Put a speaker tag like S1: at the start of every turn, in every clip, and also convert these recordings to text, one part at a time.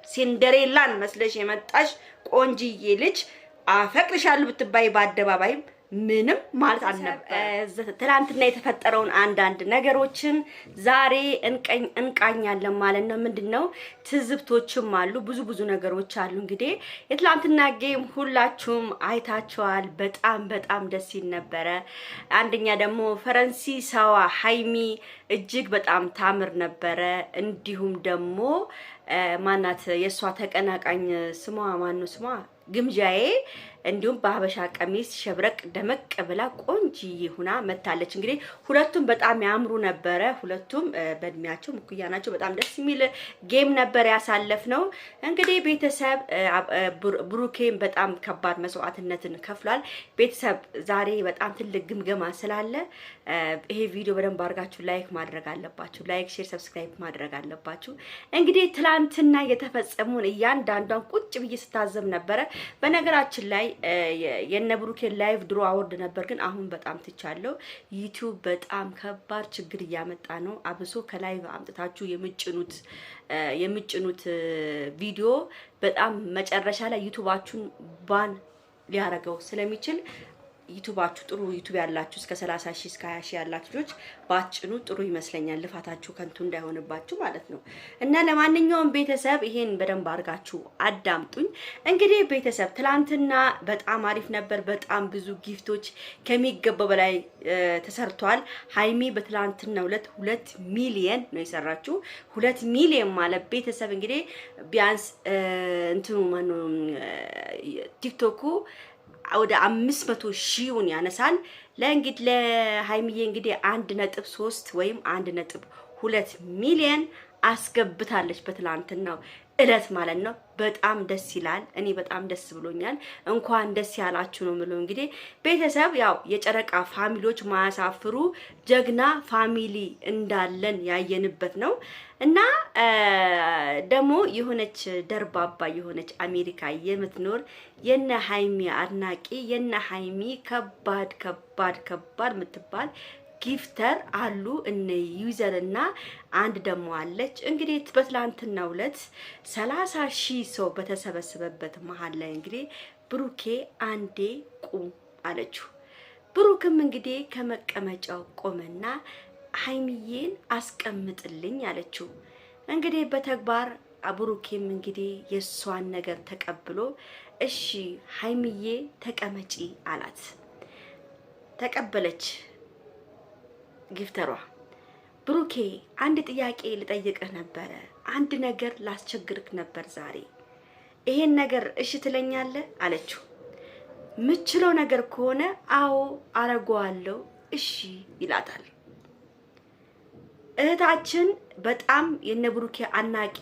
S1: ሲንደሬላን መስለሽ የመጣሽ ቆንጂዬ ልጅ አፈቅርሻለሁ ብትባይ በአደባባይም ምንም ማለት አልነበር። ትላንትና የተፈጠረውን አንዳንድ ነገሮችን ዛሬ እንቃኛለን ማለት ነው። ምንድነው ትዝብቶችም አሉ፣ ብዙ ነገሮች አሉ። እንግዲህ የትላንትና ጌም ሁላችሁም አይታችኋል። በጣም ደስ ይል ነበረ። አንደኛ ደግሞ ፈረንሲሳዋ ሃይሚ እጅግ በጣም ታምር ነበረ። እንዲሁም ደግሞ ማናት የሷ ተቀናቃኝ ስሟ ማነው ስሟ ግምጃዬ እንዲሁም በሀበሻ ቀሚስ ሸብረቅ ደመቅ ብላ ቆንጂዬ ሆና መታለች። እንግዲህ ሁለቱም በጣም ያምሩ ነበረ። ሁለቱም በእድሜያቸው ሙኩያ ናቸው። በጣም ደስ የሚል ጌም ነበር ያሳለፍነው። እንግዲህ ቤተሰብ ብሩኬም በጣም ከባድ መስዋዕትነትን ከፍሏል። ቤተሰብ ዛሬ በጣም ትልቅ ግምገማ ስላለ ይሄ ቪዲዮ በደንብ አድርጋችሁ ላይክ ማድረግ አለባችሁ። ላይክ፣ ሼር፣ ሰብስክራይብ ማድረግ አለባችሁ። እንግዲህ ትላንትና የተፈጸመውን እያንዳንዷን ቁጭ ብዬ ስታዘብ ነበረ። በነገራችን ላይ የነብሩኬን ላይቭ ድሮ አወርድ ነበር፣ ግን አሁን በጣም ትቻለሁ። ዩቲዩብ በጣም ከባድ ችግር እያመጣ ነው። አብሶ ከላይቭ አምጥታችሁ የምጭኑት ቪዲዮ በጣም መጨረሻ ላይ ዩቲዩባችሁን ባን ሊያረገው ስለሚችል ዩቲዩባችሁ ጥሩ ዩቲዩብ ያላችሁ እስከ 30,000 እስከ 20,000 ያላችሁ ልጆች ባጭኑ ጥሩ ይመስለኛል። ልፋታችሁ ከንቱ እንዳይሆንባችሁ ማለት ነው። እና ለማንኛውም ቤተሰብ ይሄን በደንብ አድርጋችሁ አዳምጡኝ። እንግዲህ ቤተሰብ ትላንትና በጣም አሪፍ ነበር። በጣም ብዙ ጊፍቶች ከሚገባው በላይ ተሰርቷል። ሃይሚ በትላንትናው ዕለት 2 ሚሊዮን ነው የሰራችው። 2 ሚሊዮን ማለት ቤተሰብ እንግዲህ ቢያንስ እንትኑ ማነው ቲክቶኩ ወደ 500,000 ያነሳል። ለእንግዲህ ለሃይሚዬ እንግዲህ 1.3 ወይም 1.2 ሚሊዮን አስገብታለች በትላንትናው እለት ማለት ነው። በጣም ደስ ይላል። እኔ በጣም ደስ ብሎኛል። እንኳን ደስ ያላችሁ ነው የምለው። እንግዲህ ቤተሰብ ያው የጨረቃ ፋሚሊዎች ማያሳፍሩ ጀግና ፋሚሊ እንዳለን ያየንበት ነው። እና ደግሞ የሆነች ደርባባ የሆነች አሜሪካ የምትኖር የነ ሃይሚ አድናቂ የነ ሃይሚ ከባድ ምትባል ጊፍተር አሉ እነ ዩዘር እና አንድ ደግሞ አለች። እንግዲህ በትላንትናው ዕለት 30,000 ሰው በተሰበሰበበት መሃል ላይ እንግዲህ ብሩኬ አንዴ ቁም አለችው። ብሩክም እንግዲህ ከመቀመጫው ቆመና ሃይሚዬን አስቀምጥልኝ አለችው። እንግዲህ በተግባር ብሩኬም እንግዲህ የሷን ነገር ተቀብሎ እሺ ሃይሚዬ ተቀመጪ አላት። ተቀበለች። ጊፍተሯ ብሩኬ አንድ ጥያቄ ልጠይቅህ ነበረ። አንድ ነገር ላስቸግርክ ነበር ዛሬ። ይሄን ነገር እሺ ትለኛለህ አለችው። ምችለው ነገር ከሆነ አዎ አረጋዋለሁ እሺ ይላታል። እህታችን በጣም የነብሩኬ አናቂ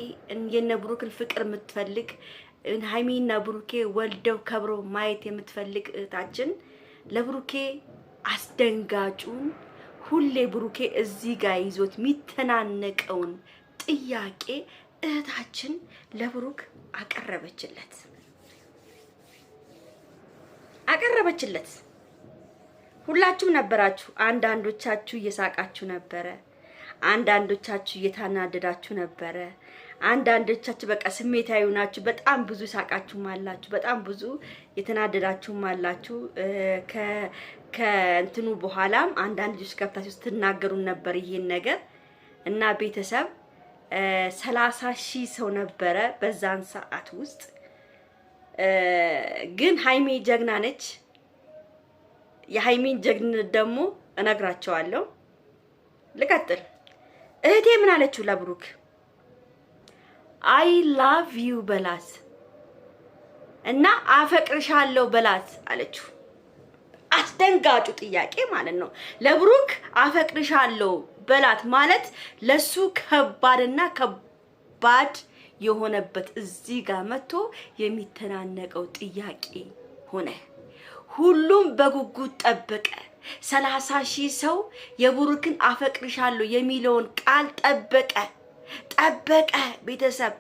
S1: የነብሩክን ፍቅር የምትፈልግ ሃይሚና ብሩኬ ወልደው ከብረው ማየት የምትፈልግ እህታችን ለብሩኬ አስደንጋጩን ሁሌ ብሩኬ እዚህ ጋር ይዞት የሚተናነቀውን ጥያቄ እህታችን ለብሩክ አቀረበችለት። ሁላችሁም ነበራችሁ። አንዳንዶቻችሁ እየሳቃችሁ ነበረ፣ አንዳንዶቻችሁ እየተናደዳችሁ ነበረ፣ አንዳንዶቻችሁ በቃ ስሜታዊ ናችሁ። በጣም ብዙ ሳቃችሁም አላችሁ፣ በጣም ብዙ የተናደዳችሁም አላችሁ። ከእንትኑ በኋላም አንዳንድ ልጆች ገብታችሁ ስትናገሩ ነበር ይሄን ነገር እና ቤተሰብ 30,000 ሰው ነበረ በዛን ሰዓት ውስጥ። ግን ሃይሚ ጀግና ነች። የሃይሚን ጀግንነት ደግሞ እነግራቸዋለሁ። ልቀጥል። እህቴ ምን አለችው ለብሩክ? አይ ላቭ ዩ በላት እና አፈቅርሻለሁ በላት አለችው። አስደንጋጩ ጥያቄ ማለት ነው። ለብሩክ አፈቅርሻለሁ በላት ማለት ለሱ ከባድና ከባድ የሆነበት እዚህ ጋር መጥቶ የሚተናነቀው ጥያቄ ሆነ። ሁሉም በጉጉት ጠበቀ። 30,000 ሰው የብሩክን አፈቅርሻለሁ የሚለውን ቃል ጠበቀ። ቤተሰብ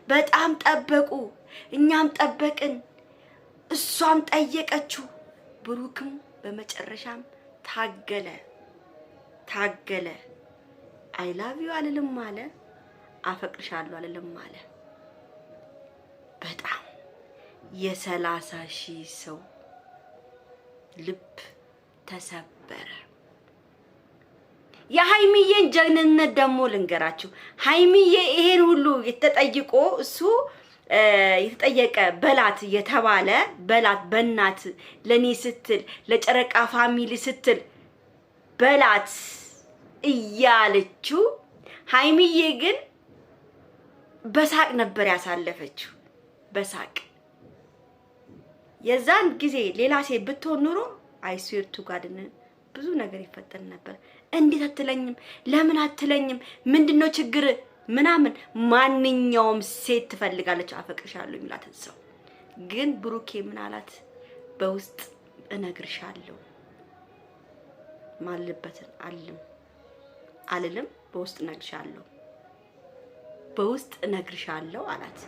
S1: በጣም ጠበቁ። እኛም ጠበቅን። እሷም ጠየቀችው። ብሩክም በመጨረሻም ታገለ። አይ ላቭ ዩ አልልም አለ፣ አፈቅርሻለሁ አልልም አለ። በጣም የ30,000 ሰው ልብ ተሰበረ። የሃይሚዬን ጀግንነት ደግሞ ልንገራችሁ። ሃይሚዬ ይሄን ሁሉ የተጠይቆ እሱ የተጠየቀ በላት የተባለ በላት በእናት ለኔ ስትል ለጨረቃ ፋሚሊ ስትል በላት እያለችው ሃይሚዬ ግን በሳቅ ነበር ያሳለፈችው። በሳቅ የዛን ጊዜ ሌላ ሴት ብትሆን ኑሮ አይስዌርቱ ጋድን ብዙ ነገር ይፈጠር ነበር። እንዴት አትለኝም? ለምን አትለኝም? ምንድነው ችግር? ምናምን ማንኛውም ሴት ትፈልጋለች አፈቅርሻለሁ የሚላትን ሰው። ግን ብሩኬ ምን አላት? በውስጥ እነግርሻለሁ ማልበትን አልልም በውስጥ እነግርሻለሁ በውስጥ እነግርሻለሁ አላት።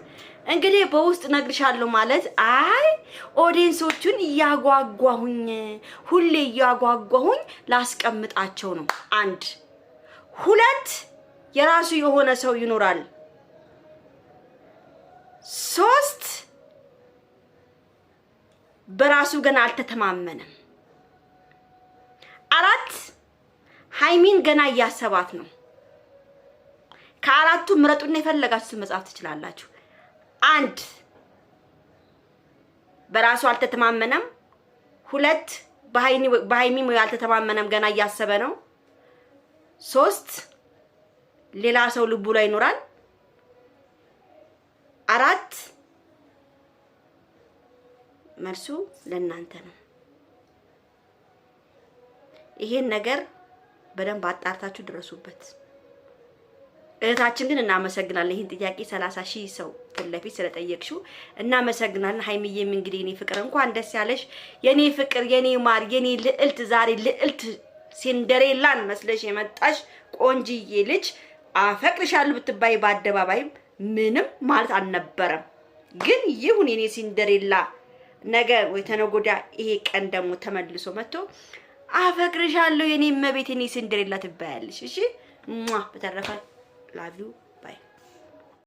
S1: እንግዲህ በውስጥ እነግርሻለሁ ማለት አይ ኦዲየንሶቹን ያጓጓሁኝ ሁሌ ያጓጓሁኝ ላስቀምጣቸው ነው። 1 2 የራሱ የሆነ ሰው ይኖራል። 3 በራሱ ገና አልተተማመነም። 4 ሃይሚን ገና እያሰባት ነው። ከአራቱ ምረጡና የፈለጋችሁትን መጻፍ ትችላላችሁ። 1 በራሱ አልተተማመነም። 2 በሃይሚ አልተተማመነም ገና እያሰበ ነው። 3 ሌላ ሰው ልቡ ላይ ይኖራል። 4 መልሱ ለእናንተ ነው። ይሄን ነገር በደንብ አጣርታችሁ ድረሱበት። እህታችን ግን እናመሰግናለን። ይሄን ጥያቄ 30,000 ሰው ፍለፊት ስለጠየቅሽው እናመሰግናለን። ሃይሚዬም እንግዲህ የኔ ፍቅር እንኳን ደስ ያለሽ የኔ ፍቅር፣ የኔ ማር፣ የኔ ልዕልት፣ ዛሬ ልዕልት ሲንደሬላን መስለሽ የመጣሽ ቆንጂዬ ልጅ አፈቅርሻለሁ ብትባይ በአደባባይም ምንም ማለት አልነበረም። ግን ይሁን የኔ ሲንደሬላ ነገ ወይ ተነጎዳ ይሄ ቀን ደግሞ ተመልሶ መጥቶ አፈቅርሻለሁ የኔ መቤት የኔ ሲንደሬላ ትባያለሽ። እሺ በተረፈ love you.